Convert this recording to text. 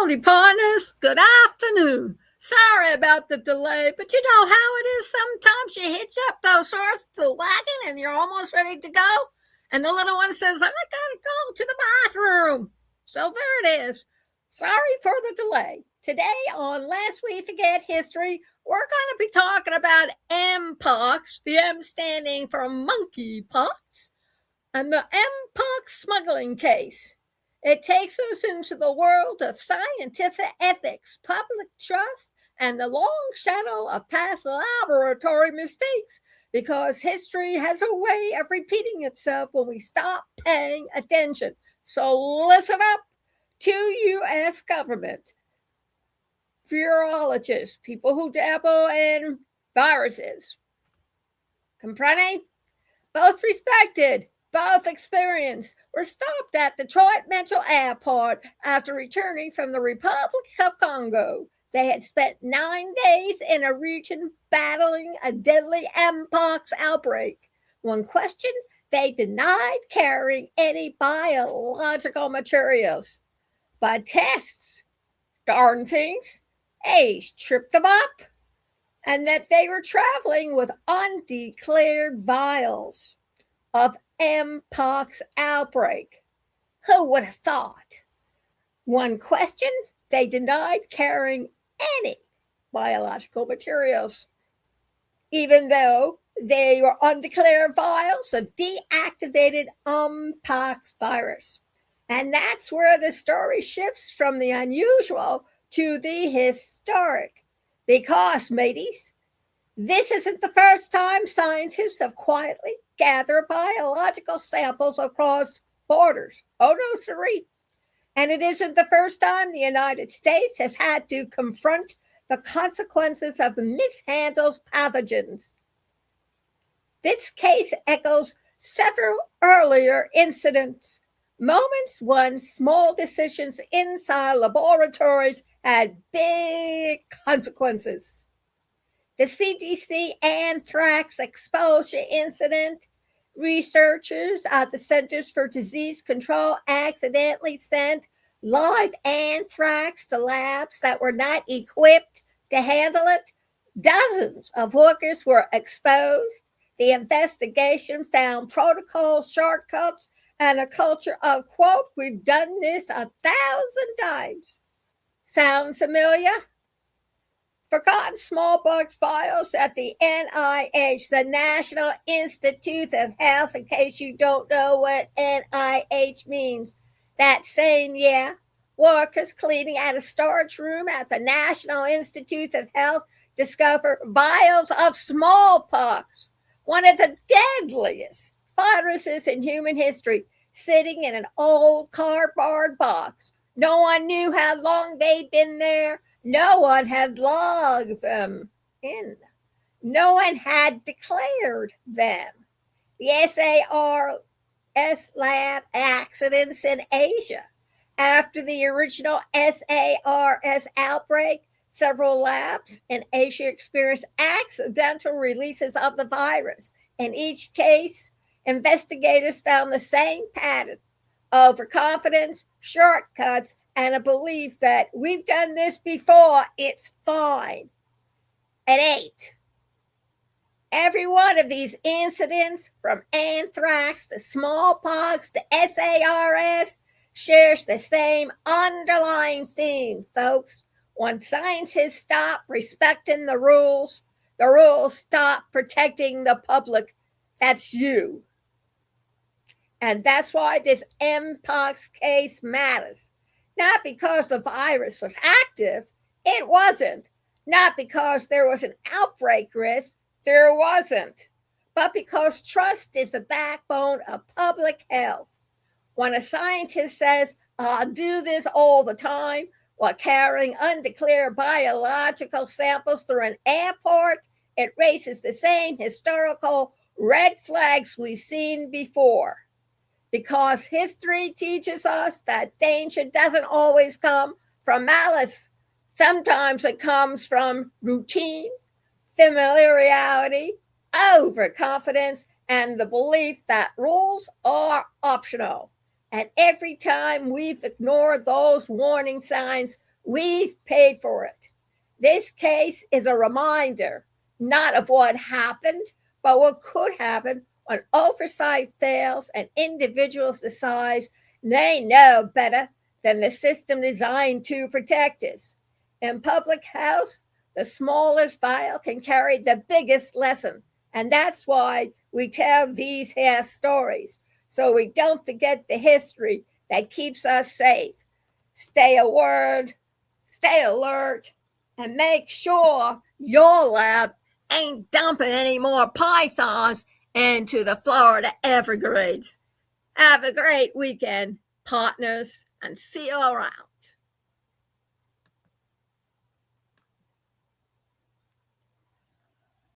Howdy, partners. Good afternoon. Sorry about the delay, but you know how it is sometimes. You hitch up those horses to the wagon and you're almost ready to go. And the little one says, I gotta go to the bathroom. So there it is. Sorry for the delay. Today on Lest We Forget History, we're going to be talking about Mpox, the M standing for monkeypox, and the Mpox smuggling case. It takes us into the world of scientific ethics, public trust, and the long shadow of past laboratory mistakes, because history has a way of repeating itself when we stop paying attention. So listen up to U.S. government, virologists, people who dabble in viruses. Comprende? Both respected, both experienced, were stopped at Detroit Municipal Airport after returning from the Republic of Congo. They had spent 9 days in a region battling a deadly Mpox outbreak. When questioned, they denied carrying any biological materials. But tests, darn things, age tripped them up, and that they were traveling with undeclared vials of Mpox outbreak. Who would have thought? One question, they denied carrying any biological materials, even though they were undeclared vials of deactivated Mpox virus. And that's where the story shifts from the unusual to the historic. Because, mateys, this isn't the first time scientists have quietly gathered biological samples across borders. Oh, no, sirree. And it isn't the first time the United States has had to confront the consequences of mishandled pathogens. This case echoes several earlier incidents, moments when small decisions inside laboratories had big consequences. The CDC anthrax exposure incident, researchers at the Centers for Disease Control accidentally sent live anthrax to labs that were not equipped to handle it. Dozens of workers were exposed. The investigation found protocol shortcuts and a culture of, quote, we've done this 1,000 times. Sound familiar? Forgotten smallpox vials at the NIH, the National Institute of Health, in case you don't know what NIH means. That same year, workers cleaning at a storage room at the National Institute of Health discovered vials of smallpox, one of the deadliest viruses in human history, sitting in an old cardboard box. No one knew how long they'd been there. No one had logged them in. No one had declared them. The SARS lab accidents in Asia. After the original SARS outbreak, several labs in Asia experienced accidental releases of the virus. In each case, investigators found the same pattern: overconfidence, shortcuts, and a belief that we've done this before, it's fine. At 8, every one of these incidents, from anthrax to smallpox to SARS, shares the same underlying theme, folks. When scientists stop respecting the rules stop protecting the public. That's you. And that's why this Mpox case matters. Not because the virus was active, it wasn't. Not because there was an outbreak risk, there wasn't. But because trust is the backbone of public health. When a scientist says, I'll do this all the time, while carrying undeclared biological samples through an airport, it raises the same historical red flags we've seen before. Because history teaches us that danger doesn't always come from malice. Sometimes it comes from routine, familiarity, overconfidence, and the belief that rules are optional. And every time we've ignored those warning signs, We've paid for it. This case is a reminder, not of what happened, but what could happen when oversight fails and individuals decide they know better than the system designed to protect us. In public health, the smallest vial can carry the biggest lesson. And that's why we tell these here stories, so we don't forget the history that keeps us safe. Stay alert, and make sure your lab ain't dumping any more pythons into the Florida Everglades. Have a great weekend, partners, and see you around.